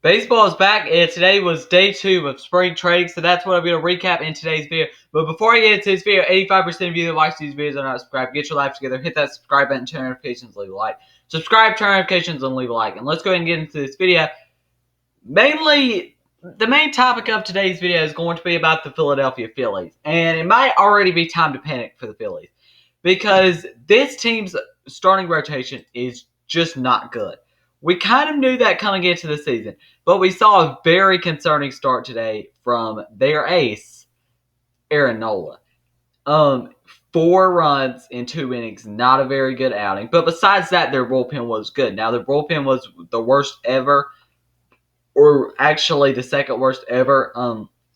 Baseball is back, and today was day 2 of spring training, so that's what I'm going to recap in today's video. But before I get into this video, 85% of you that watch these videos are not subscribed. Get your life together, hit that subscribe button, turn notifications, leave a like. Subscribe, turn notifications, and leave a like. And let's go ahead and get into this video. Mainly, the main topic of today's video is going to be about the Philadelphia Phillies. And it might already be time to panic for the Phillies, because this team's starting rotation is just not good. We kind of knew that coming into the season, but we saw a very concerning start today from their ace, Aaron Nola. 4 runs in 2 innings, not a very good outing. But besides that, their bullpen was good. Now, their bullpen was the worst ever, or actually the second worst ever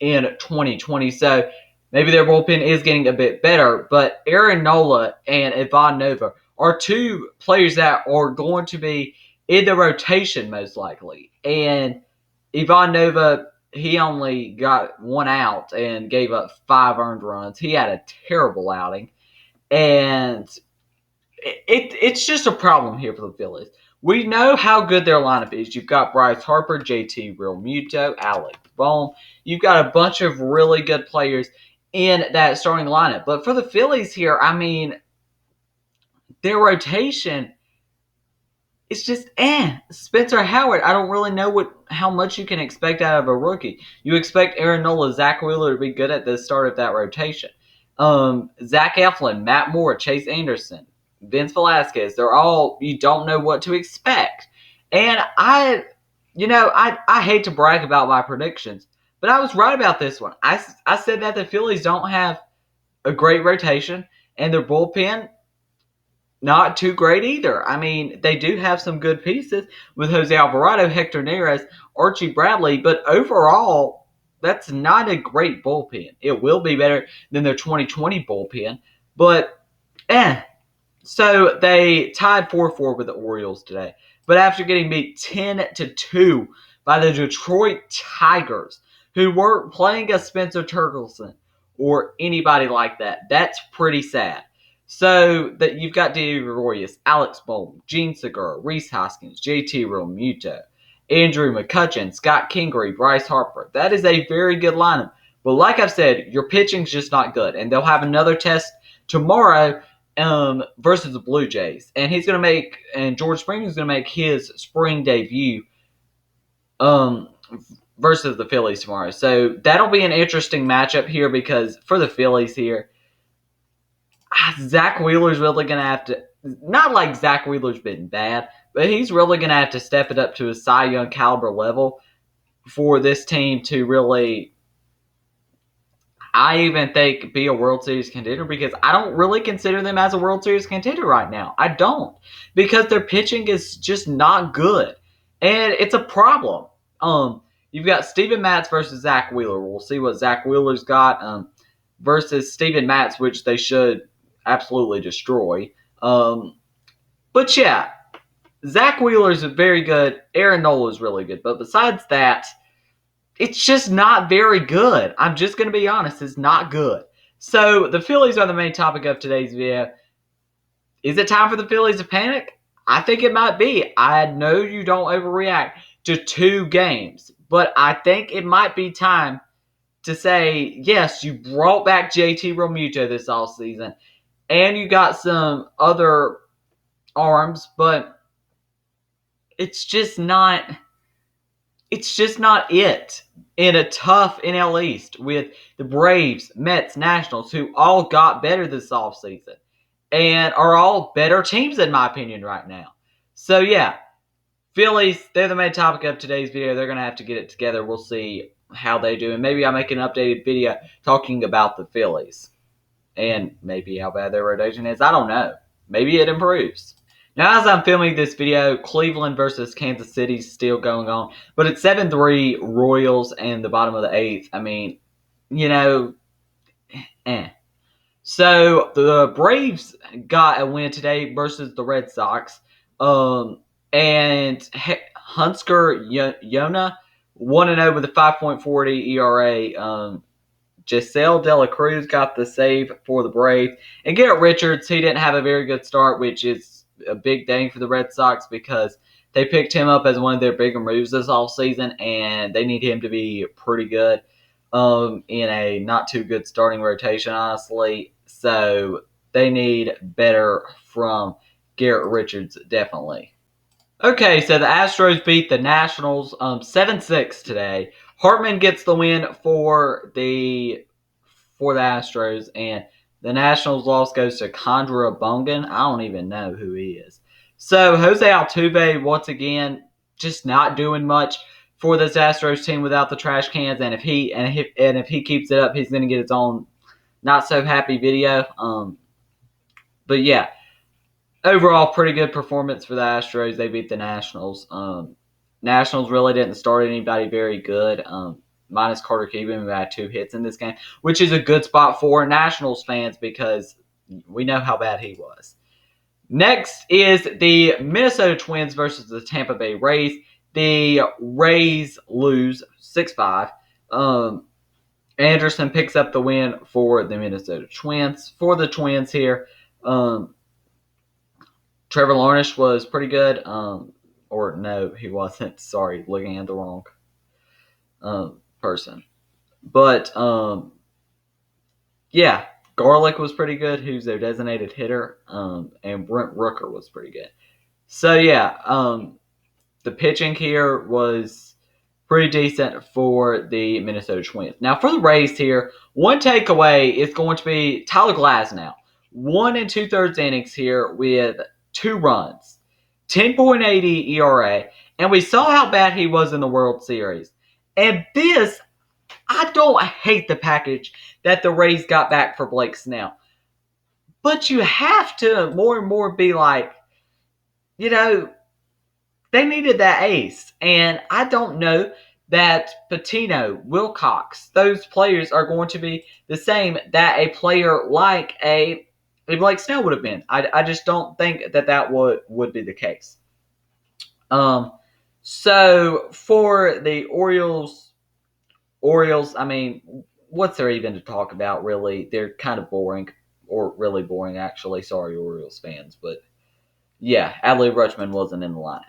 in 2020. So maybe their bullpen is getting a bit better. But Aaron Nola and Ivan Nova are 2 players that are going to be in the rotation most likely. And Ivan Nova, he only got 1 out and gave up 5 earned runs. He had a terrible outing. And it's just a problem here for the Phillies. We know how good their lineup is. You've got Bryce Harper, JT Realmuto, Alex Bohm. You've got a bunch of really good players in that starting lineup. But for the Phillies here, I mean, their rotation is just Spencer Howard, I don't really know how much you can expect out of a rookie. You expect Aaron Nola, Zach Wheeler to be good at the start of that rotation. Zach Eflin, Matt Moore, Chase Anderson, Vince Velasquez, they're all, you don't know what to expect. And I hate to brag about my predictions, but I was right about this one. I said that the Phillies don't have a great rotation, and their bullpen, not too great either. I mean, they do have some good pieces with Jose Alvarado, Hector Neris, Archie Bradley, but overall, that's not a great bullpen. It will be better than their 2020 bullpen, but So they tied 4-4 with the Orioles today. But after getting beat 10-2 by the Detroit Tigers, who weren't playing a Spencer Torkelson or anybody like that, that's pretty sad. So that you've got Didi Gregorius, Alex Bohm, Gene Segura, Rhys Hoskins, JT Realmuto, Andrew McCutchen, Scott Kingery, Bryce Harper. That is a very good lineup. But like I've said, your pitching's just not good. And they'll have another test tomorrow versus the Blue Jays. And George Spring's going to make his spring debut versus the Phillies tomorrow. So that'll be an interesting matchup here, because for the Phillies here, Zach Wheeler's really going to have to, not like Zach Wheeler's been bad, but he's really going to have to step it up to a Cy Young caliber level for this team to really, I even think, be a World Series contender, because I don't really consider them as a World Series contender right now. I don't, because their pitching is just not good, and it's a problem. You've got Steven Matz versus Zach Wheeler. We'll see what Zach Wheeler's got versus Steven Matz, which they should absolutely destroy. But yeah, Zach Wheeler's very good. Aaron Nola is really good. But besides that, it's just not very good. I'm just going to be honest. It's not good. So the Phillies are the main topic of today's video. Is it time for the Phillies to panic? I think it might be. I know you don't overreact to 2 games, but I think it might be time to say, yes, you brought back JT Realmuto this offseason, and you got some other arms, but it's just not it in a tough NL East with the Braves, Mets, Nationals, who all got better this offseason and are all better teams in my opinion right now. So yeah, Phillies, they're the main topic of today's video. They're going to have to get it together. We'll see how they do, and maybe I'll make an updated video talking about the Phillies and maybe how bad their rotation is. I don't know. Maybe it improves. Now, as I'm filming this video, Cleveland versus Kansas City is still going on, but it's 7-3 Royals in the bottom of the 8th. I mean, So the Braves got a win today versus the Red Sox. And Hunsker Yona 1-0 with a 5.40 ERA. Giselle De La Cruz got the save for the Braves. And Garrett Richards, he didn't have a very good start, which is a big thing for the Red Sox, because They picked him up as one of their bigger moves this offseason, and they need him to be pretty good in a not too good starting rotation, honestly. So they need better from Garrett Richards, definitely. Okay, so the Astros beat the Nationals 7-6 today. Hartman gets the win for the Astros, and the Nationals loss goes to Condra Bungan. I don't even know who he is. So Jose Altuve once again just not doing much for this Astros team without the trash cans, and if he keeps it up, he's going to get his own not so happy video. But yeah, overall pretty good performance for the Astros. They beat the Nationals. Nationals really didn't start anybody very good. Minus Carter Cuban, who had 2 hits in this game, which is a good spot for Nationals fans because we know how bad he was. Next is the Minnesota Twins versus the Tampa Bay Rays. The Rays lose 6-5. Anderson picks up the win for the Minnesota Twins. For the Twins here, Trevor Lawrence was pretty good. Or no, he wasn't. Sorry, looking at the wrong person. But yeah, Garlick was pretty good, who's their designated hitter, and Brent Rooker was pretty good. So yeah, the pitching here was pretty decent for the Minnesota Twins. Now for the Rays here, one takeaway is going to be Tyler Glasnow. 1 2/3 innings here with 2 runs, 10.80 ERA, and we saw how bad he was in the World Series. And this, I don't hate the package that the Rays got back for Blake Snell. But you have to more and more be like, they needed that ace. And I don't know that Patino, Wilcox, those players are going to be the same that a player like a Blake Snell would have been. I just don't think that would be the case. So for the Orioles, I mean, what's there even to talk about, really? They're kind of boring, or really boring, actually. Sorry, Orioles fans. But, yeah, Adley Rutschman wasn't in the lineup.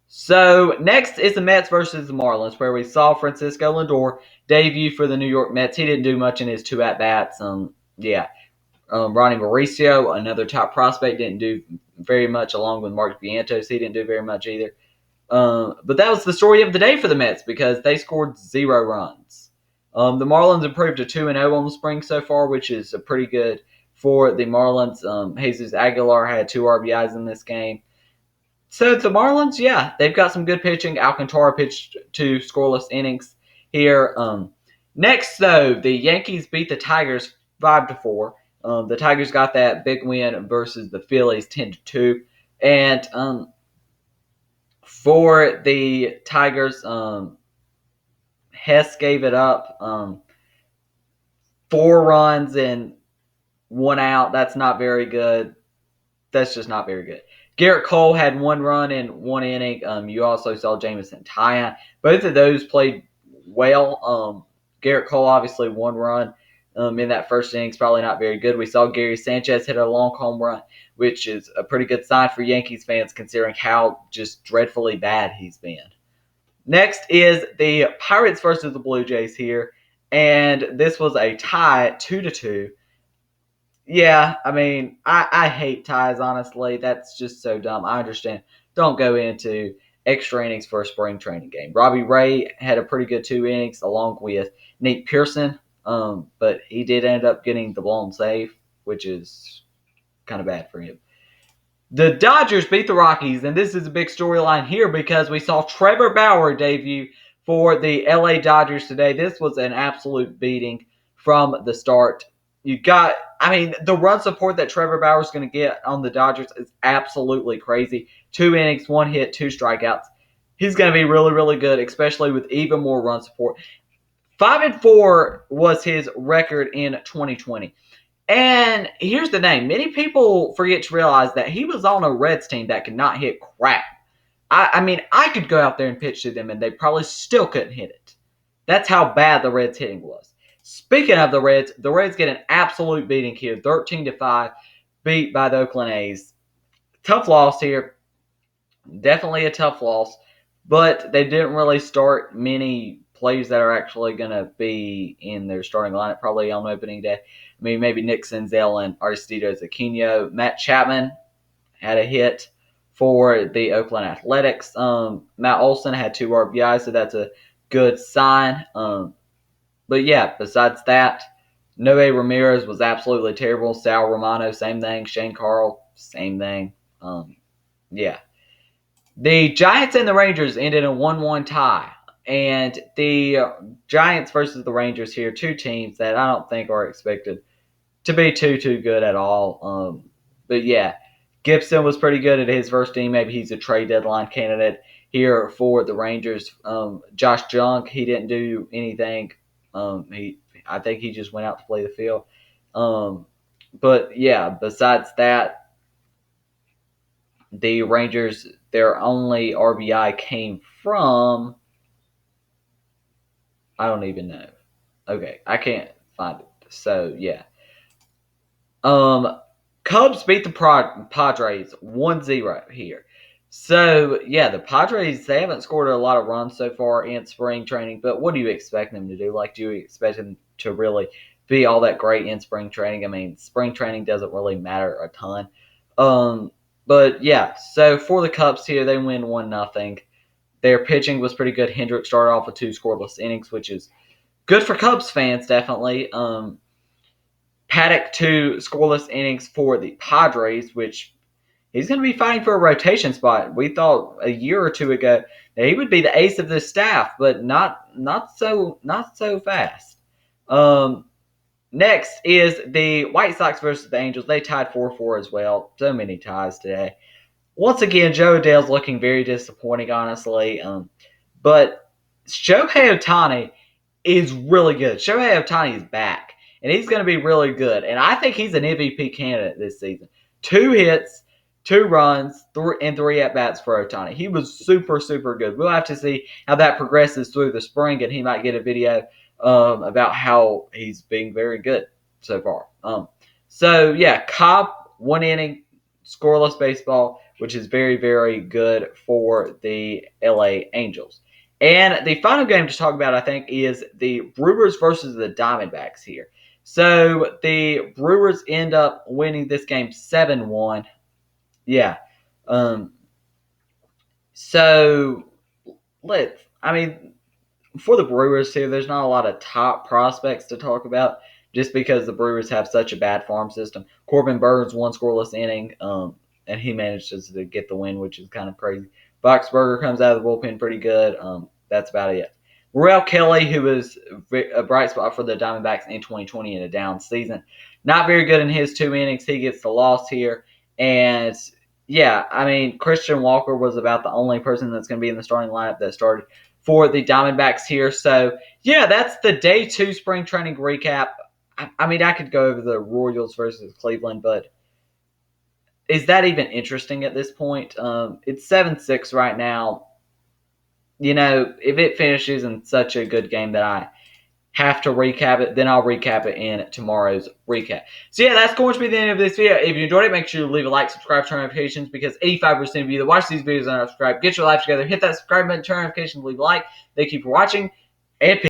So, next is the Mets versus the Marlins, where we saw Francisco Lindor debut for the New York Mets. He didn't do much in his 2 at-bats. Ronnie Mauricio, another top prospect, didn't do very much, along with Mark Vientos. He didn't do very much either. But that was the story of the day for the Mets because they scored 0 runs. The Marlins improved to 2-0 on the spring so far, which is pretty good for the Marlins. Jesus Aguilar had 2 RBIs in this game. So the Marlins, yeah, they've got some good pitching. Alcantara pitched 2 scoreless innings here. Next, though, the Yankees beat the Tigers 5-4. The Tigers got that big win versus the Phillies 10-2. And for the Tigers, Hess gave it up. 4 runs and 1 out. That's not very good. That's just not very good. Garrett Cole had 1 run in 1 inning. You also saw Jameson Taillon. Both of those played well. Garrett Cole, obviously, 1 run in that first inning is probably not very good. We saw Gary Sanchez hit a long home run, which is a pretty good sign for Yankees fans considering how just dreadfully bad he's been. Next is the Pirates versus the Blue Jays here, and this was a tie 2-2. Yeah, I mean, I hate ties, honestly. That's just so dumb. I understand. Don't go into extra innings for a spring training game. Robbie Ray had a pretty good 2 innings along with Nate Pearson, but he did end up getting the blown save, which is kind of bad for him. The Dodgers beat the Rockies, and this is a big storyline here because we saw Trevor Bauer debut for the LA Dodgers today. This was an absolute beating from the start. The run support that Trevor Bauer is going to get on the Dodgers is absolutely crazy. 2 innings, 1 hit, 2 strikeouts. He's going to be really, really good, especially with even more run support. 5-4 was his record in 2020. And here's the thing. Many people forget to realize that he was on a Reds team that could not hit crap. I could go out there and pitch to them, and they probably still couldn't hit it. That's how bad the Reds hitting was. Speaking of the Reds get an absolute beating here, 13-5, beat by the Oakland A's. Tough loss here Definitely a tough loss, but they didn't really start many players that are actually going to be in their starting lineup probably on opening day. I mean, maybe Nick Senzel and Aristides Aquino. Matt Chapman had a hit for the Oakland Athletics. Matt Olson had 2 RBIs, so that's a good sign. But yeah, besides that, Noe Ramirez was absolutely terrible. Sal Romano, same thing. Shane Carl, same thing. Yeah. The Giants and the Rangers ended a 1-1 tie. And the Giants versus the Rangers here, 2 teams that I don't think are expected to be too good at all. But yeah, Gibson was pretty good at his first team. Maybe he's a trade deadline candidate here for the Rangers. Josh Jung, he didn't do anything. I think he just went out to play the field. But yeah, besides that, the Rangers, their only RBI came from, I don't even know. Okay, I can't find it. So yeah. Um, Cubs beat the Padres 1-0 here. So, yeah, the Padres, they haven't scored a lot of runs so far in spring training, but what do you expect them to do? Like, do you expect them to really be all that great in spring training? I mean, spring training doesn't really matter a ton. But, yeah, so for the Cubs here, they win 1-0. Their pitching was pretty good. Hendricks started off with 2 scoreless innings, which is good for Cubs fans, definitely. Paddock 2 scoreless innings for the Padres, which he's going to be fighting for a rotation spot. We thought a year or two ago that he would be the ace of this staff, but not so fast. Next is the White Sox versus the Angels. They tied 4-4 as well. So many ties today. Once again, Joe Adele's looking very disappointing, honestly. But Shohei Ohtani is really good. Shohei Ohtani is back, and he's going to be really good. And I think he's an MVP candidate this season. 2 hits, 2 runs, and 3 at-bats for Ohtani. He was super good. We'll have to see how that progresses through the spring, and he might get a video about how he's being very good so far. So, yeah, Cobb, 1 inning, scoreless baseball, which is very good for the LA Angels. And the final game to talk about, I think, is the Brewers versus the Diamondbacks here. So the Brewers end up winning this game 7-1. Yeah. So I mean, for the Brewers here, there's not a lot of top prospects to talk about just because the Brewers have such a bad farm system. Corbin Burns, 1 scoreless inning, and he manages to get the win, which is kind of crazy. Boxberger comes out of the bullpen pretty good. That's about it. Morel Kelly, who was a bright spot for the Diamondbacks in 2020 in a down season, not very good in his 2 innings. He gets the loss here. And, yeah, I mean, Christian Walker was about the only person that's going to be in the starting lineup that started for the Diamondbacks here. So, yeah, that's the day 2 spring training recap. I mean, I could go over the Royals versus Cleveland, but is that even interesting at this point? It's 7-6 right now. You know, if it finishes in such a good game that I have to recap it, then I'll recap it in tomorrow's recap. So yeah, that's going to be the end of this video. If you enjoyed it, make sure you leave a like, subscribe, turn on notifications, because 85% of you that watch these videos are not subscribed. Get your life together, hit that subscribe button, turn on notifications, leave a like. Thank you for watching, and peace.